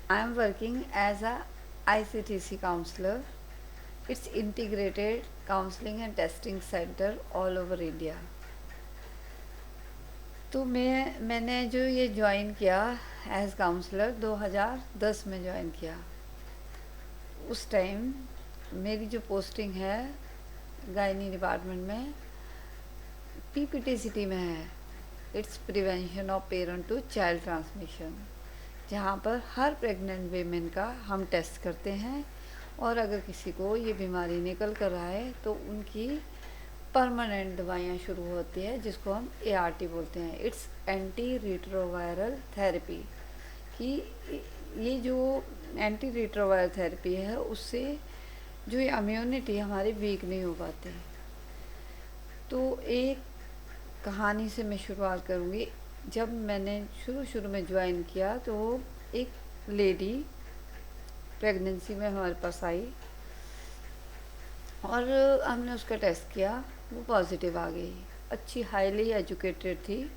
I am working as a ICTC counselor. It's integrated counseling and testing center all over India. तो मैंने जो ये join किया as counsellor 2010 में join किया। उस टाइम मेरी जो पोस्टिंग है गायनी डिपार्टमेंट में PPTCT में है। It's prevention of parent to child transmission, जहाँ पर हर प्रेग्नेंट वेमेन का हम टेस्ट करते हैं और अगर किसी को ये बीमारी निकल कर आए तो उनकी परमानेंट दवाइयाँ शुरू होती है, जिसको हम ART बोलते हैं। It's anti retroviral therapy. कि ये जो एंटी रिट्रोवायरल थेरेपी है उससे जो ये इम्यूनिटी हमारी वीक नहीं हो पाती। तो एक कहानी से मैं शुरुआत करूँगी। जब मैंने शुरू में ज्वाइन किया तो एक लेडी प्रेगनेंसी में हमारे पास आई और हमने उसका टेस्ट किया, वो पॉजिटिव आ गई। अच्छी हाईली एजुकेटेड थी।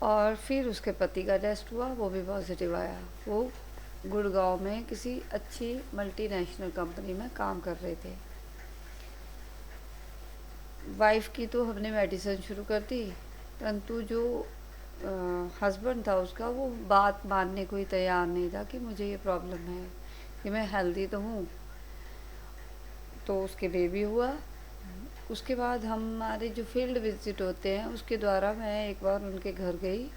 और फिर उसके पति का टेस्ट हुआ, वो भी पॉजिटिव आया। वो गुड़गांव में किसी अच्छी मल्टीनेशनल कंपनी में काम कर रहे थे। वाइफ की तो हमने मेडिसिन शुरू कर दी, परंतु जो हस्बैंड था उसका, वो बात मानने को ही तैयार नहीं था कि मुझे ये प्रॉब्लम है, कि मैं हेल्दी तो हूँ। तो उसके बेबी हुआ। उसके बाद हमारे जो फील्ड विजिट होते हैं उसके द्वारा मैं एक बार उनके घर गई।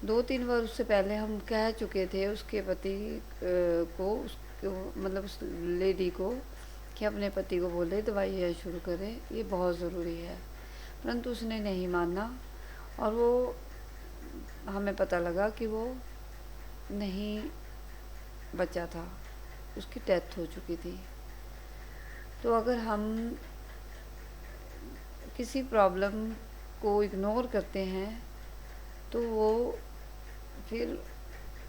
2-3 बार उससे पहले हम कह चुके थे उसके पति को, उसको मतलब उस लेडी को, कि अपने पति को बोले दवाइयाँ शुरू करें, ये बहुत ज़रूरी है। परंतु उसने नहीं माना और वो हमें पता लगा कि वो नहीं बचा था, उसकी डेथ हो चुकी थी। तो अगर हम किसी प्रॉब्लम को इग्नोर करते हैं तो वो फिर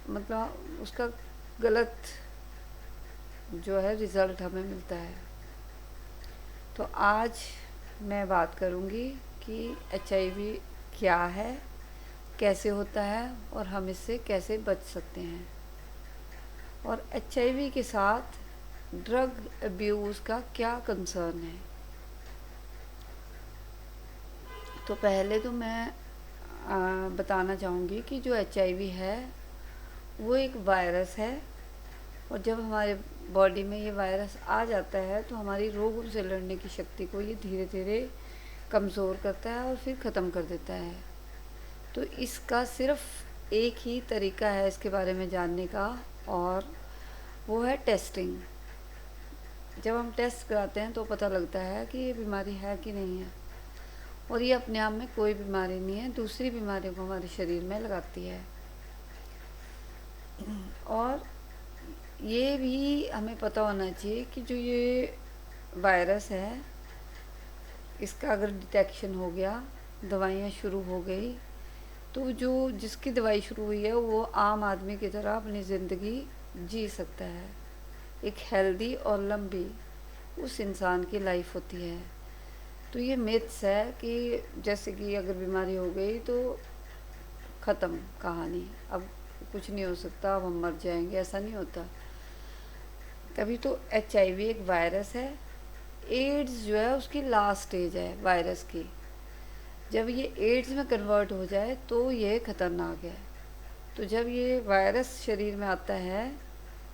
मतलब उसका गलत जो है रिज़ल्ट हमें मिलता है। तो आज मैं बात करूँगी कि HIV क्या है, कैसे होता है और हम इससे कैसे बच सकते हैं, और HIV के साथ ड्रग अब्यूज़ का क्या कंसर्न है। तो पहले तो मैं बताना चाहूँगी कि जो HIV है वो एक वायरस है, और जब हमारे बॉडी में ये वायरस आ जाता है तो हमारी रोगों से लड़ने की शक्ति को ये धीरे धीरे कमज़ोर करता है और फिर ख़त्म कर देता है। तो इसका सिर्फ एक ही तरीका है इसके बारे में जानने का, और वो है टेस्टिंग। जब हम टेस्ट कराते हैं तो पता लगता है कि ये बीमारी है कि नहीं है, और ये अपने आप में कोई बीमारी नहीं है, दूसरी बीमारियों को हमारे शरीर में लगाती है। और ये भी हमें पता होना चाहिए कि जो ये वायरस है, इसका अगर डिटेक्शन हो गया, दवाइयाँ शुरू हो गई, तो जो जिसकी दवाई शुरू हुई है वो आम आदमी की तरह अपनी ज़िंदगी जी सकता है। एक हेल्दी और लंबी उस इंसान की लाइफ होती है। तो ये मिथ्स है कि जैसे कि अगर बीमारी हो गई तो ख़त्म कहानी, अब कुछ नहीं हो सकता, अब हम मर जाएंगे, ऐसा नहीं होता। तभी तो HIV एक वायरस है। एड्स जो है उसकी लास्ट स्टेज है वायरस की। जब ये एड्स में कन्वर्ट हो जाए तो ये ख़तरनाक है। तो जब ये वायरस शरीर में आता है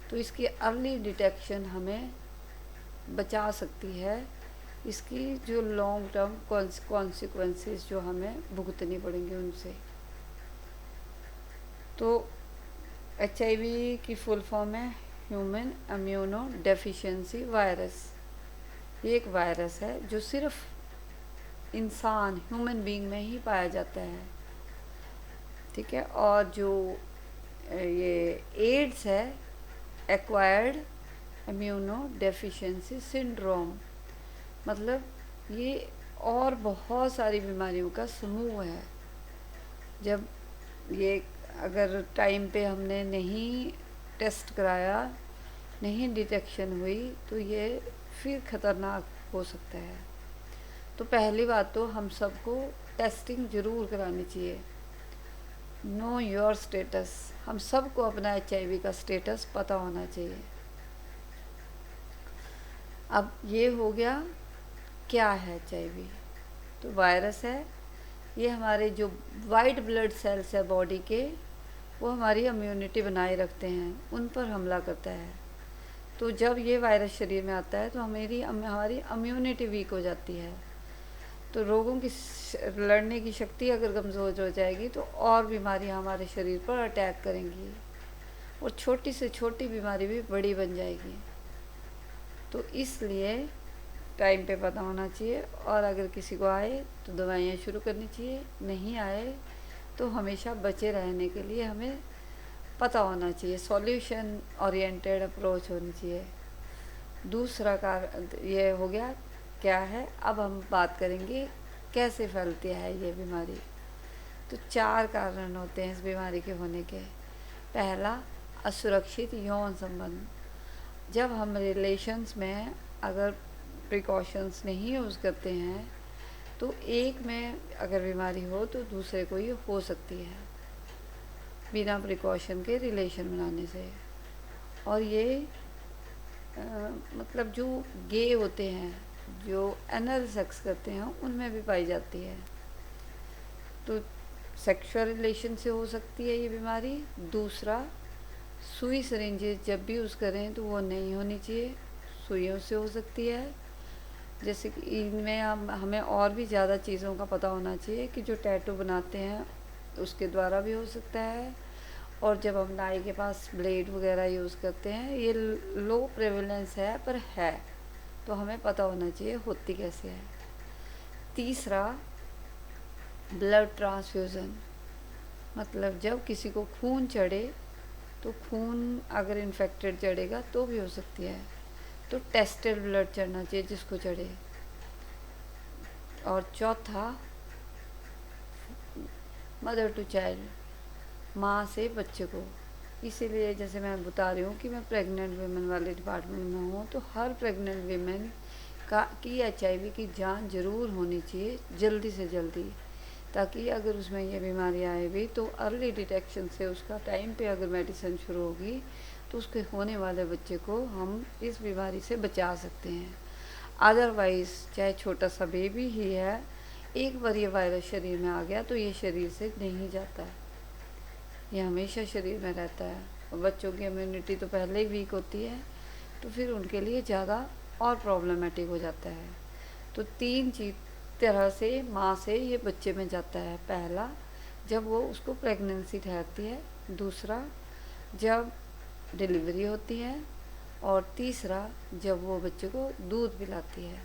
तो इसकी अर्ली डिटेक्शन हमें बचा सकती है, इसकी जो लॉन्ग टर्म कॉन्सिक्वेंसेस जो हमें भुगतनी पड़ेंगे उनसे। तो HIV की फुल फॉर्म है ह्यूमन इम्यूनो डेफिशिएंसी वायरस। ये एक वायरस है जो सिर्फ इंसान ह्यूमन बीइंग में ही पाया जाता है, ठीक है। और जो ये एड्स है, एक्वायर्ड इम्यूनो डेफिशिएंसी सिंड्रोम, मतलब ये और बहुत सारी बीमारियों का समूह है। जब ये अगर टाइम पे हमने नहीं टेस्ट कराया, नहीं डिटेक्शन हुई, तो ये फिर ख़तरनाक हो सकता है। तो पहली बात तो हम सबको टेस्टिंग ज़रूर करानी चाहिए। Know your status. हम सबको अपना HIV का स्टेटस पता होना चाहिए। अब ये हो गया क्या है HIV। तो वायरस है, ये हमारे जो वाइट ब्लड सेल्स है बॉडी के, वो हमारी इम्यूनिटी बनाए रखते हैं, उन पर हमला करता है। तो जब ये वायरस शरीर में आता है तो हमारी इम्यूनिटी वीक हो जाती है, तो रोगों की लड़ने की शक्ति अगर कमज़ोर हो जाएगी तो और बीमारियां हमारे शरीर पर अटैक करेंगी, और छोटी से छोटी बीमारी भी बड़ी बन जाएगी। तो इसलिए टाइम पे पता होना चाहिए, और अगर किसी को आए तो दवाइयाँ शुरू करनी चाहिए, नहीं आए तो हमेशा बचे रहने के लिए हमें पता होना चाहिए, सॉल्यूशन ओरिएंटेड अप्रोच होनी चाहिए। दूसरा कारण ये हो गया क्या है। अब हम बात करेंगे कैसे फैलती है ये बीमारी। तो 4 कारण होते हैं इस बीमारी के होने के। पहला, असुरक्षित यौन संबंध। जब हम रिलेशंस में अगर प्रिकॉशंस नहीं यूज़ करते हैं तो एक में अगर बीमारी हो तो दूसरे को ये हो सकती है, बिना प्रिकॉशन के रिलेशन बनाने से। और ये मतलब जो गे होते हैं, जो एनल सेक्स करते हैं, उनमें भी पाई जाती है। तो सेक्सुअल रिलेशन से हो सकती है ये बीमारी। दूसरा, सुई सिरिंजेस जब भी यूज़ करें तो वो नहीं होनी चाहिए, सुइयों से हो सकती है। जैसे कि इनमें हमें और भी ज़्यादा चीज़ों का पता होना चाहिए कि जो टैटू बनाते हैं उसके द्वारा भी हो सकता है, और जब हम नाई के पास ब्लेड वगैरह यूज़ करते हैं, ये लो प्रेवलेंस है पर है, तो हमें पता होना चाहिए होती कैसे है। तीसरा, ब्लड ट्रांसफ्यूज़न, मतलब जब किसी को खून चढ़े तो खून अगर इन्फेक्टेड चढ़ेगा तो भी हो सकती है, तो टेस्टेड ब्लड चढ़ना चाहिए जिसको चढ़े। और चौथा, मदर टू चाइल्ड, माँ से बच्चे को। इसीलिए जैसे मैं बता रही हूँ कि मैं प्रेग्नेंट वीमेन वाले डिपार्टमेंट में हूँ, तो हर प्रेग्नेंट वीमेन की HIV की जांच ज़रूर होनी चाहिए जल्दी से जल्दी, ताकि अगर उसमें ये बीमारी आए भी तो अर्ली डिटेक्शन से उसका टाइम पे अगर मेडिसिन शुरू होगी तो उसके होने वाले बच्चे को हम इस बीमारी से बचा सकते हैं। अदरवाइज़ चाहे छोटा सा बेबी ही है, एक बार ये वायरस शरीर में आ गया तो ये शरीर से नहीं जाता है, ये हमेशा शरीर में रहता है। और बच्चों की इम्यूनिटी तो पहले ही वीक होती है, तो फिर उनके लिए ज़्यादा और प्रॉब्लमेटिक हो जाता है। तो 3 तरह से माँ से ये बच्चे में जाता है। पहला, जब वो उसको प्रेगनेंसी ठहरती है। दूसरा, जब डिलीवरी होती है। और तीसरा, जब वो बच्चे को दूध पिलाती है।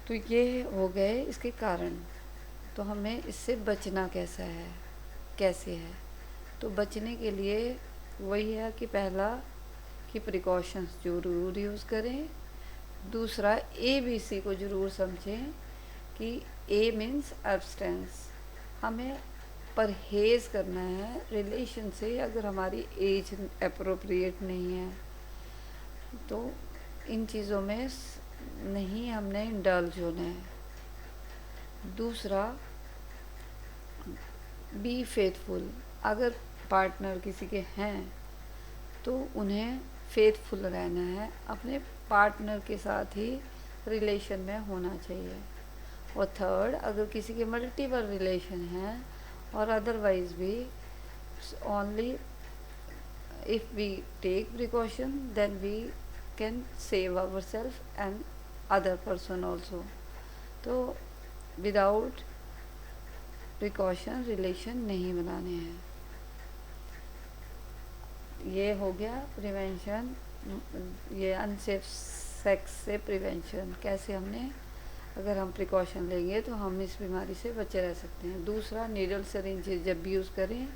तो ये हो गए इसके कारण। तो हमें इससे बचना कैसे है। तो बचने के लिए वही है कि पहला कि प्रिकॉशंस ज़रूर यूज़ करें। दूसरा, ABC को ज़रूर समझें कि A मीन्स एब्सटेंस, हमें परहेज़ करना है रिलेशन से अगर हमारी एज अप्रोप्रिएट नहीं है, तो इन चीज़ों में नहीं हमने इंडल्ज होना है। दूसरा, बी फेथफुल, अगर पार्टनर किसी के हैं तो उन्हें फेथफुल रहना है, अपने पार्टनर के साथ ही रिलेशन में होना चाहिए। और थर्ड, अगर किसी के मल्टीपल रिलेशन हैं और अदरवाइज भी, only if we take precaution then we can save our self and other person also. तो विदाउट प्रिकॉशन रिलेशन नहीं बनाने हैं। ये हो गया प्रिवेंशन, ये अनसेफ सेक्स से प्रिवेंशन, कैसे हमने अगर हम प्रिकॉशन लेंगे तो हम इस बीमारी से बचे रह सकते हैं। दूसरा, नीडल सिरिंजेस जब भी यूज़ करें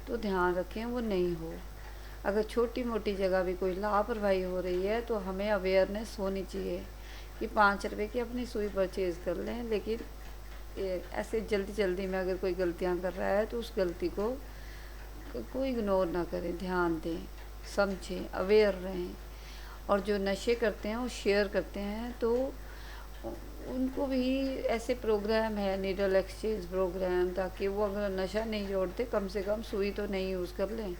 तो ध्यान रखें वो नहीं हो। अगर छोटी मोटी जगह भी कोई लापरवाही हो रही है तो हमें अवेयरनेस होनी चाहिए कि 5 रुपए की अपनी सुई परचेज़ कर लें, लेकिन ऐसे जल्दी जल्दी में अगर कोई गलतियाँ कर रहा है तो उस गलती को कोई इग्नोर ना करें, ध्यान दें, समझें, अवेयर रहें। और जो नशे करते हैं वो शेयर करते हैं, तो उनको भी ऐसे प्रोग्राम है, नीडल एक्सचेंज प्रोग्राम, ताकि वो अगर नशा नहीं छोड़ते कम से कम सुई तो नहीं यूज़ कर लें।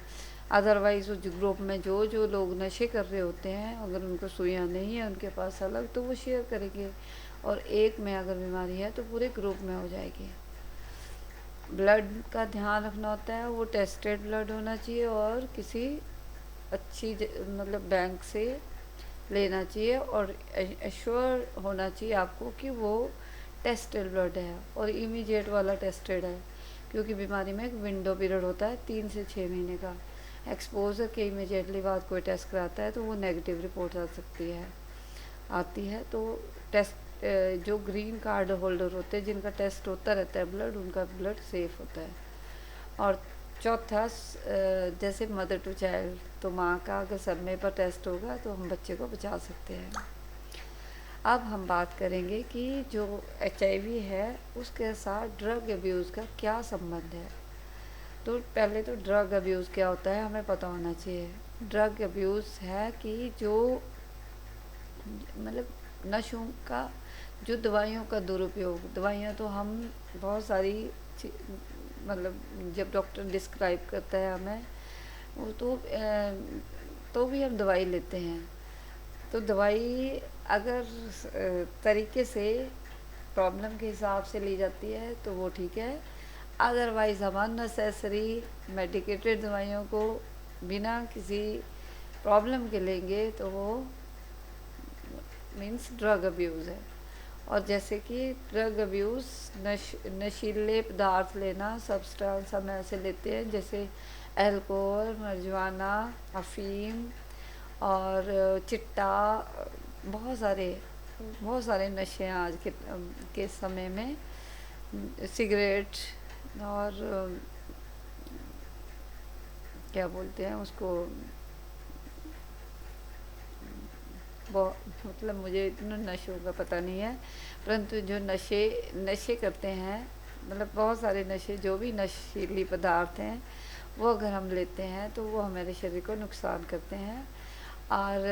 अदरवाइज़ उस ग्रुप में जो जो लोग नशे कर रहे होते हैं, अगर उनको सुइयाँ नहीं है उनके पास अलग, तो वो शेयर करेंगे, और एक में अगर बीमारी है तो पूरे ग्रुप में हो जाएगी। ब्लड का ध्यान रखना होता है, वो टेस्टेड ब्लड होना चाहिए और किसी अच्छी मतलब बैंक से लेना चाहिए, और एश्योर होना चाहिए आपको कि वो टेस्टेड ब्लड है और इमीडिएट वाला टेस्टेड है, क्योंकि बीमारी में एक विंडो पीरियड होता है 3 से 6 महीने का। एक्सपोजर के इमीडिएटली बाद कोई टेस्ट कराता है तो वो नेगेटिव रिपोर्ट आ सकती है, आती है। तो टेस्ट जो ग्रीन कार्ड होल्डर होते हैं जिनका टेस्ट होता रहता है ब्लड, उनका ब्लड सेफ होता है। और चौथा, जैसे मदर टू चाइल्ड, तो माँ का अगर समय पर टेस्ट होगा तो हम बच्चे को बचा सकते हैं। अब हम बात करेंगे कि जो HIV है उसके साथ ड्रग अब्यूज़ का क्या संबंध है। तो पहले तो ड्रग अब्यूज़ क्या होता है हमें पता होना चाहिए। ड्रग अब्यूज़ है कि जो मतलब नशों का, जो दवाइयों का दुरुपयोग, दवाइयाँ तो हम बहुत सारी मतलब जब डॉक्टर डिस्क्राइब करता है हमें वो तो भी हम दवाई लेते हैं। तो दवाई अगर तरीके से प्रॉब्लम के हिसाब से ली जाती है तो वो ठीक है, अदरवाइज़ हम अननेसेसरी मेडिकेटेड दवाइयों को बिना किसी प्रॉब्लम के लेंगे तो वो मीन्स ड्रग अब्यूज़ है। और जैसे कि ड्रग अब्यूज़ नशीले पदार्थ लेना, सब्सटेंस हम ऐसे लेते हैं जैसे अल्कोहल, marijuana, अफीम और चिट्टा, बहुत सारे नशे हैं आज के समय में, सिगरेट और क्या बोलते हैं उसको, मतलब मुझे इतना नशों का पता नहीं है, परंतु जो नशे करते हैं, मतलब बहुत सारे नशे, जो भी नशीली पदार्थ हैं वो अगर हम लेते हैं तो वो हमारे शरीर को नुकसान करते हैं। और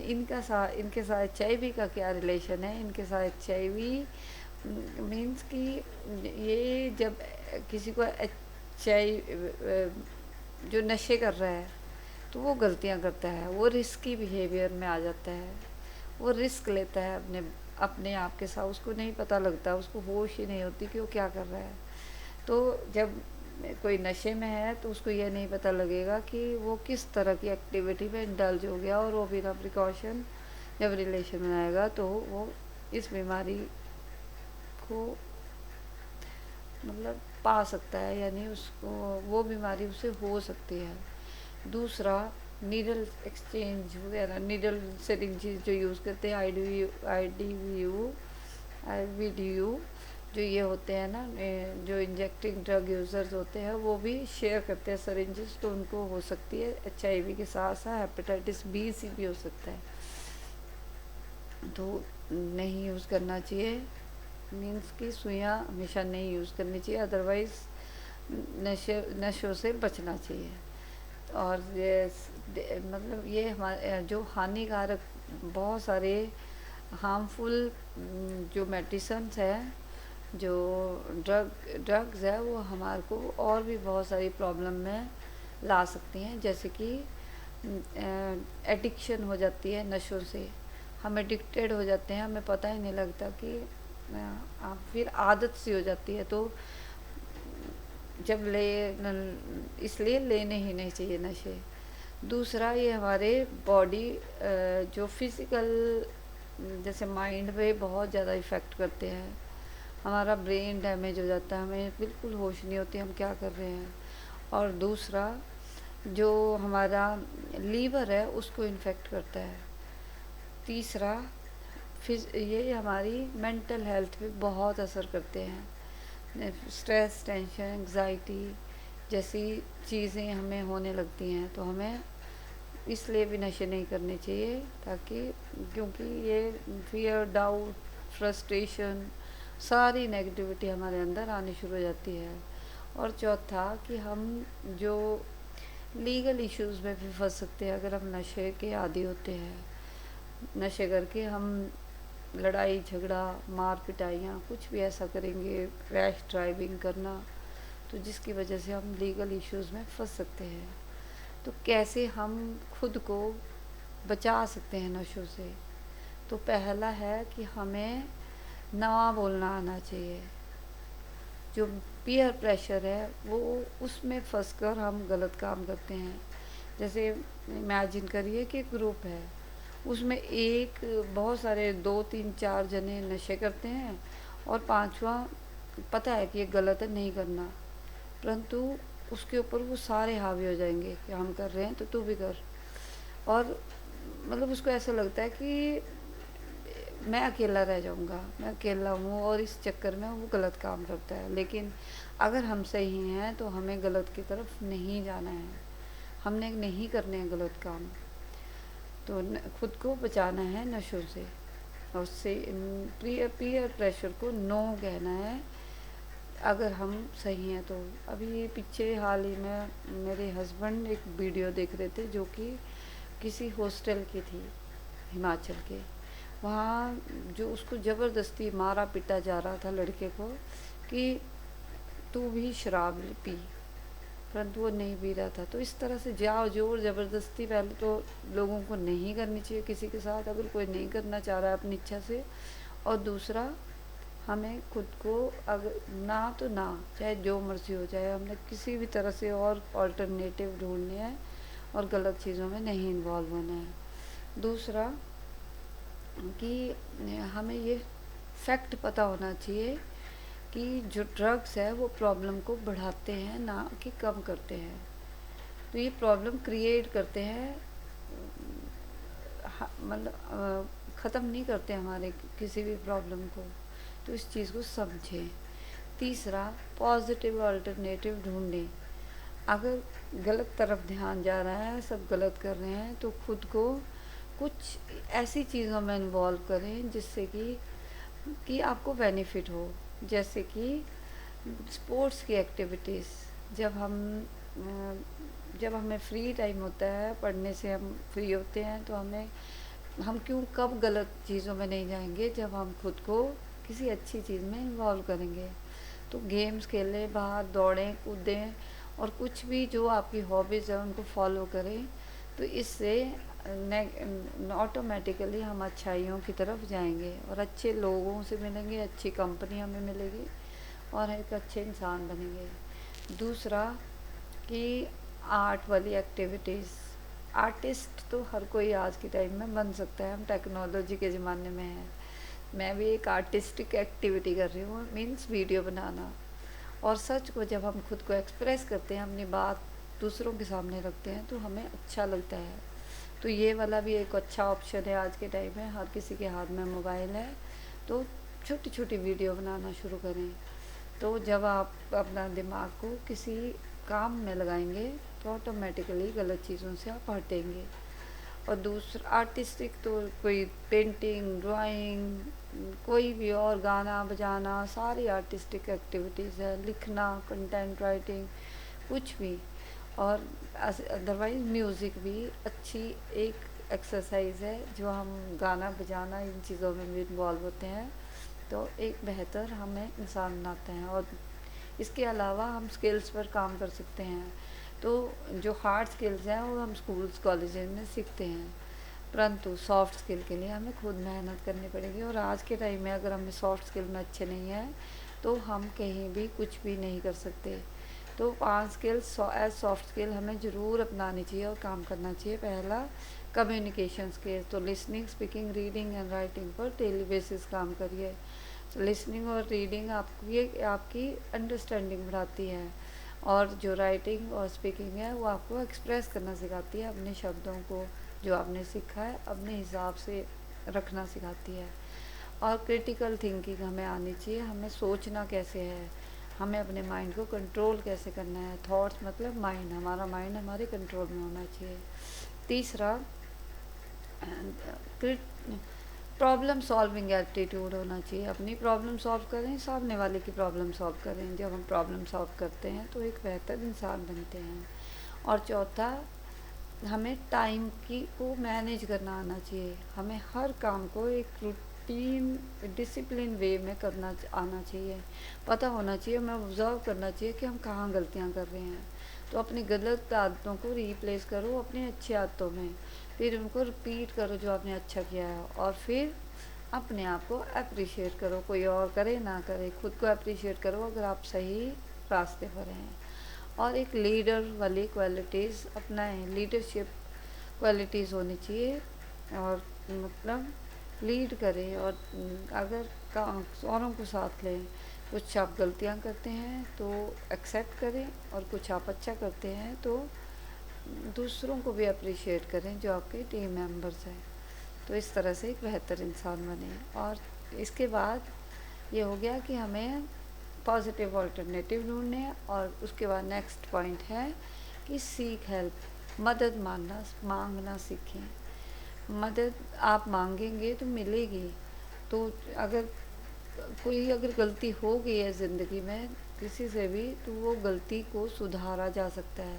इनके साथ HIV का क्या रिलेशन है, इनके साथ HIV मीन्स कि ये जब किसी को जो नशे कर रहा है तो वो गलतियां करता है, वो रिस्की बिहेवियर में आ जाता है, वो रिस्क लेता है अपने आप के साथ, उसको नहीं पता लगता, उसको होश ही नहीं होती कि वो क्या कर रहा है। तो जब कोई नशे में है तो उसको ये नहीं पता लगेगा कि वो किस तरह की एक्टिविटी में इंडल्ज हो गया, और वो बिना प्रिकॉशन जब रिलेशन बनाएगा तो वो इस बीमारी को मतलब पा सकता है, यानी उसको वो बीमारी उसे हो सकती है। दूसरा, नीडल एक्सचेंज वगैरह, नीडल सिरिंजेस जो यूज़ करते हैं, IVDU जो ये होते हैं ना, जो इंजेक्टिंग ड्रग यूज़र्स होते हैं वो भी शेयर करते हैं सिरिंजेस, तो उनको हो सकती है HIV के साथ साथ हेपेटाइटिस B, C भी हो सकता है, तो नहीं यूज़ करना चाहिए। मीन्स कि सुइयाँ हमेशा नहीं यूज़ करनी चाहिए, अदरवाइज़ नशों से बचना चाहिए। और ये मतलब ये हमारे जो हानिकारक बहुत सारे हार्मफुल जो मेडिसिन्स हैं, जो ड्रग्स है, वो हमारे को और भी बहुत सारी प्रॉब्लम में ला सकती हैं, जैसे कि एडिक्शन हो जाती है नशों से, हम एडिक्टेड हो जाते हैं, हमें पता ही नहीं लगता कि आप फिर आदत सी हो जाती है, तो जब इसलिए लेने ही नहीं चाहिए नशे। दूसरा, ये हमारे बॉडी जो फिज़िकल जैसे माइंड पे बहुत ज़्यादा इफ़ेक्ट करते हैं, हमारा ब्रेन डैमेज हो जाता है, हमें बिल्कुल होश नहीं होती हम क्या कर रहे हैं। और दूसरा, जो हमारा लीवर है उसको इन्फेक्ट करता है। तीसरा, ये हमारी मेंटल हेल्थ पे बहुत असर करते हैं, स्ट्रेस, टेंशन, एंग्जाइटी जैसी चीज़ें हमें होने लगती हैं, तो हमें इसलिए भी नशे नहीं करने चाहिए, ताकि क्योंकि ये फियर, डाउट, फ्रस्ट्रेशन, सारी नेगेटिविटी हमारे अंदर आनी शुरू हो जाती है। और चौथा, कि हम जो लीगल इश्यूज़ में भी फंस सकते हैं अगर हम नशे के आदी होते हैं। नशे करके हम लड़ाई झगड़ा, मार पिटाइयाँ, कुछ भी ऐसा करेंगे, रैश ड्राइविंग करना, तो जिसकी वजह से हम लीगल इश्यूज़ में फंस सकते हैं। तो कैसे हम खुद को बचा सकते हैं नशों से? तो पहला है कि हमें ना बोलना आना चाहिए। जो पीयर प्रेशर है वो उसमें फंसकर हम गलत काम करते हैं। जैसे इमेजिन करिए कि एक ग्रुप है, उसमें एक बहुत सारे 2 3 4 जने नशे करते हैं और पांचवा पता है कि ये गलत है, नहीं करना, परंतु उसके ऊपर वो सारे हावी हो जाएंगे कि हम कर रहे हैं तो तू भी कर। और मतलब उसको ऐसा लगता है कि मैं अकेला रह जाऊंगा, मैं अकेला हूँ, और इस चक्कर में वो गलत काम करता है। लेकिन अगर हम सही हैं तो हमें गलत की तरफ नहीं जाना है, हमने नहीं करने हैं गलत काम। तो खुद को बचाना है नशों से, और उससे पीयर प्रेशर को नो कहना है अगर हम सही हैं तो। अभी पीछे हाल ही में मेरे हस्बैंड एक वीडियो देख रहे थे जो कि किसी हॉस्टल की थी, हिमाचल के। वहाँ जो उसको ज़बरदस्ती मारा पीटा जा रहा था लड़के को कि तू भी शराब पी, परंतु वो नहीं पी रहा था। तो इस तरह से जाओ जोर ज़बरदस्ती पहले तो लोगों को नहीं करनी चाहिए किसी के साथ, अगर कोई नहीं करना चाह रहा है अपनी इच्छा से। और दूसरा, हमें खुद को अगर ना तो ना, चाहे जो मर्ज़ी हो जाए, हमने किसी भी तरह से और अल्टरनेटिव ढूंढने हैं और गलत चीज़ों में नहीं इन्वॉल्व होना है। दूसरा कि हमें ये फैक्ट पता होना चाहिए कि जो ड्रग्स है वो प्रॉब्लम को बढ़ाते हैं, ना कि कम करते हैं। तो ये प्रॉब्लम क्रिएट करते हैं, मतलब ख़त्म नहीं करते हमारे किसी भी प्रॉब्लम को। तो इस चीज़ को समझें। तीसरा, पॉजिटिव अल्टरनेटिव ढूंढें। अगर गलत तरफ ध्यान जा रहा है, सब गलत कर रहे हैं, तो खुद को कुछ ऐसी चीज़ों में इन्वॉल्व करें जिससे कि आपको बेनिफिट हो। जैसे कि स्पोर्ट्स की एक्टिविटीज़। जब हमें फ्री टाइम होता है, पढ़ने से हम फ्री होते हैं, तो हम क्यों कब गलत चीज़ों में नहीं जाएंगे जब हम खुद को किसी अच्छी चीज़ में इन्वॉल्व करेंगे। तो गेम्स खेलें, बाहर दौड़ें कूदें, और कुछ भी जो आपकी हॉबीज़ है उनको फॉलो करें। तो इससे ऑटोमेटिकली हम अच्छाइयों की तरफ जाएंगे और अच्छे लोगों से मिलेंगे, अच्छी कंपनी हमें मिलेगी और एक अच्छे इंसान बनेंगे। दूसरा कि आर्ट वाली एक्टिविटीज़। आर्टिस्ट तो हर कोई आज के टाइम में बन सकता है, हम टेक्नोलॉजी के ज़माने में हैं। मैं भी एक आर्टिस्टिक एक्टिविटी कर रही हूँ, मीन्स वीडियो बनाना। और सच को जब हम खुद को एक्सप्रेस करते हैं, अपनी बात दूसरों के सामने रखते हैं, तो हमें अच्छा लगता है। तो ये वाला भी एक अच्छा ऑप्शन है आज के टाइम में, हर किसी के हाथ में मोबाइल है, तो छोटी छोटी वीडियो बनाना शुरू करें। तो जब आप अपना दिमाग को किसी काम में लगाएंगे तो ऑटोमेटिकली गलत चीज़ों से आप हटेंगे। और दूसरा आर्टिस्टिक तो कोई पेंटिंग, ड्राइंग, कोई भी और गाना बजाना, सारी आर्टिस्टिक एक्टिविटीज़ है, लिखना, कंटेंट राइटिंग, कुछ भी। और अदरवाइज़ म्यूज़िक भी अच्छी एक एक्सरसाइज है, जो हम गाना बजाना इन चीज़ों में भी इन्वॉल्व होते हैं, तो एक बेहतर हमें इंसान बनाते हैं। और इसके अलावा हम स्किल्स पर काम कर सकते हैं। तो जो हार्ड स्किल्स हैं वो हम स्कूल्स कॉलेजेस में सीखते हैं, परंतु सॉफ्ट स्किल के लिए हमें खुद मेहनत करनी पड़ेगी। और आज के टाइम में अगर हमें सॉफ्ट स्किल में अच्छे नहीं हैं तो हम कहीं भी कुछ भी नहीं कर सकते। तो 5 स्किल्स एज सॉफ्ट स्किल हमें ज़रूर अपनानी चाहिए और काम करना चाहिए। पहला, कम्युनिकेशन स्किल। तो listening, speaking, reading and writing पर डेली बेसिस काम करिए। लिसनिंग और रीडिंग आपकी अंडरस्टैंडिंग बढ़ाती है, और जो राइटिंग और स्पीकिंग है वो आपको एक्सप्रेस करना सिखाती है, अपने शब्दों को जो आपने सीखा है अपने हिसाब से रखना सिखाती है। और क्रिटिकल थिंकिंग हमें आनी चाहिए, हमें सोचना कैसे है, हमें अपने माइंड को कंट्रोल कैसे करना है। थॉट्स मतलब माइंड, हमारा माइंड हमारे कंट्रोल में होना चाहिए। तीसरा, प्रॉब्लम सॉल्विंग एटीट्यूड होना चाहिए। अपनी प्रॉब्लम सॉल्व करें, सामने वाले की प्रॉब्लम सॉल्व करें। जब हम प्रॉब्लम सॉल्व करते हैं तो एक बेहतर इंसान बनते हैं। और चौथा, हमें टाइम की को मैनेज करना आना चाहिए। हमें हर काम को एक रूटीन डिसिप्लिन वे में करना आना चाहिए, पता होना चाहिए, हमें ऑब्ज़र्व करना चाहिए कि हम कहाँ गलतियाँ कर रहे हैं। तो अपनी गलत आदतों को रिप्लेस करो अपनी अच्छी आदतों में, फिर उनको रिपीट करो जो आपने अच्छा किया है, और फिर अपने आप को अप्रिशिएट करो, कोई और करे ना करे, खुद को अप्रिशिएट करो अगर आप सही रास्ते पर हैं। और एक लीडर वाली क्वालिटीज़ अपनाएं, लीडरशिप क्वालिटीज़ होनी चाहिए, और मतलब लीड करें, और अगर औरों को साथ लें। कुछ आप गलतियां करते हैं तो एक्सेप्ट करें, और कुछ आप अच्छा करते हैं तो दूसरों को भी अप्रिशिएट करें जो आपके टीम मेंबर्स हैं। तो इस तरह से एक बेहतर इंसान बने। और इसके बाद ये हो गया कि हमें पॉजिटिव ऑल्टरनेटिव ढूंढने, और उसके बाद नेक्स्ट पॉइंट है कि सीख हेल्प, मदद मांगना सीखें। मदद आप मांगेंगे तो मिलेगी। तो अगर अगर गलती हो गई है ज़िंदगी में किसी से भी, तो वो गलती को सुधारा जा सकता है।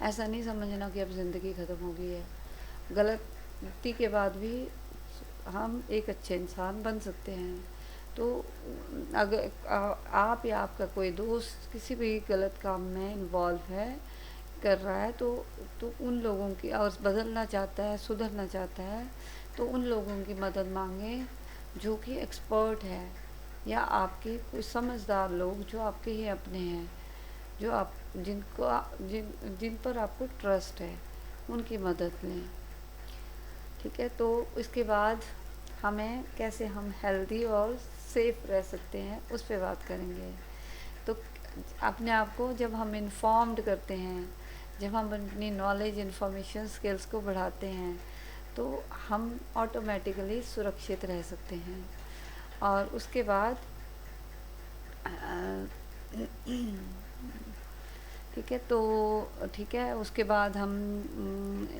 ऐसा नहीं समझना कि अब ज़िंदगी ख़त्म हो गई है। गलती के बाद भी हम एक अच्छे इंसान बन सकते हैं। तो अगर आप या आपका कोई दोस्त किसी भी गलत काम में इन्वॉल्व है, कर रहा है, तो उन लोगों की, और बदलना चाहता है, सुधरना चाहता है, तो उन लोगों की मदद मांगे जो कि एक्सपर्ट है, या आपके कोई समझदार लोग जो आपके ही अपने हैं, जो आप जिन पर आपको ट्रस्ट है, उनकी मदद लें। ठीक है, तो इसके बाद हमें कैसे हम हेल्दी और सेफ रह सकते हैं उस पर बात करेंगे। तो अपने आप को जब हम इन्फॉर्म्ड करते हैं, जब हम अपनी नॉलेज इंफॉर्मेशन स्किल्स को बढ़ाते हैं, तो हम ऑटोमेटिकली सुरक्षित रह सकते हैं। और उसके बाद ठीक है, तो ठीक है, उसके बाद हम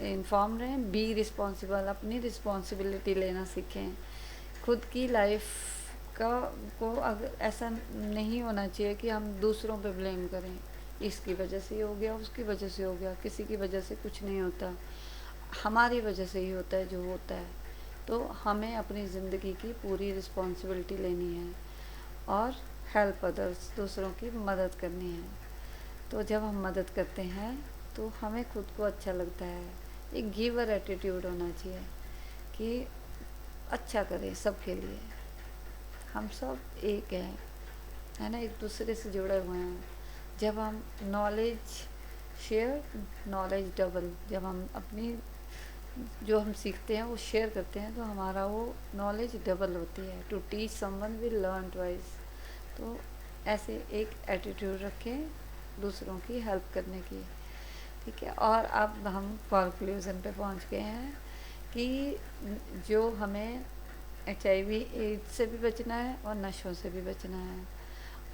इन्फॉर्म रहें, बी रिस्पॉन्सिबल, अपनी रिस्पॉन्सिबिलिटी लेना सीखें। खुद की लाइफ को अगर ऐसा नहीं होना चाहिए कि हम दूसरों पे ब्लेम करें, इसकी वजह से ही हो गया, उसकी वजह से हो गया। किसी की वजह से कुछ नहीं होता, हमारी वजह से ही होता है जो होता है। तो हमें अपनी ज़िंदगी की पूरी रिस्पॉन्सिबिलिटी लेनी है, और हेल्प अदर्स, दूसरों की मदद करनी है। तो जब हम मदद करते हैं तो हमें खुद को अच्छा लगता है। एक गिवर एटीट्यूड होना चाहिए कि अच्छा करें सबके लिए, हम सब एक हैं, है ना, एक दूसरे से जुड़े हुए हैं। जब हम नॉलेज शेयर, नॉलेज डबल, जब हम अपनी जो हम सीखते हैं वो शेयर करते हैं, तो हमारा वो नॉलेज डबल होती है। To teach someone will learn twice. तो ऐसे एक एटीट्यूड रखें दूसरों की हेल्प करने की। ठीक है, और अब हम कंक्लूजन पे पहुंच गए हैं कि जो हमें HIV एड्स से भी बचना है और नशों से भी बचना है,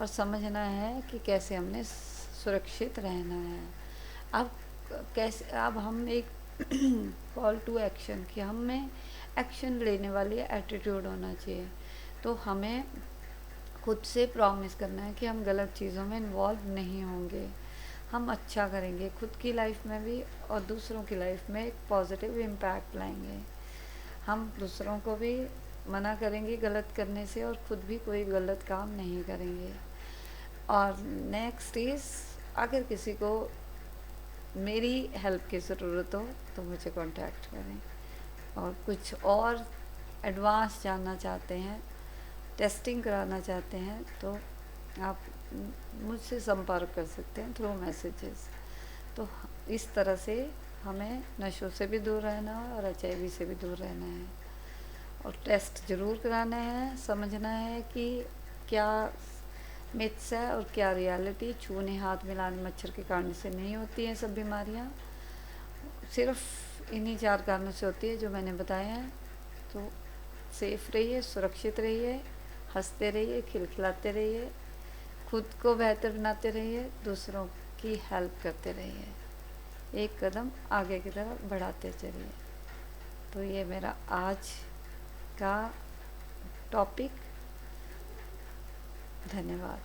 और समझना है कि कैसे हमने सुरक्षित रहना है। अब कैसे, अब हम एक कॉल टू एक्शन, कि हमें एक्शन लेने वाली एटीट्यूड होना चाहिए। तो हमें खुद से प्रॉमिस करना है कि हम गलत चीज़ों में इन्वॉल्व नहीं होंगे, हम अच्छा करेंगे खुद की लाइफ में भी, और दूसरों की लाइफ में एक पॉजिटिव इम्पैक्ट लाएंगे। हम दूसरों को भी मना करेंगे गलत करने से, और खुद भी कोई गलत काम नहीं करेंगे। और नेक्स्ट इज़, अगर किसी को मेरी हेल्प की ज़रूरत हो तो मुझे कांटेक्ट करें, और कुछ और एडवांस जानना चाहते हैं, टेस्टिंग कराना चाहते हैं, तो आप मुझसे संपर्क कर सकते हैं थ्रू मैसेजेस। तो इस तरह से हमें नशों से भी दूर रहना है और HIV से भी दूर रहना है, और टेस्ट ज़रूर कराना है, समझना है कि क्या मिथ्स है और क्या रियलिटी। छूने, हाथ मिलाने, मच्छर के काटने से नहीं होती हैं सब बीमारियाँ, सिर्फ इन्हीं 4 कारणों से होती है जो मैंने बताए हैं। तो सेफ रहिए, सुरक्षित रहिए, हंसते रहिए, खिलखिलाते रहिए, खुद को बेहतर बनाते रहिए, दूसरों की हेल्प करते रहिए, एक कदम आगे की तरफ बढ़ाते चलिए। तो ये मेरा आज का टॉपिक। धन्यवाद।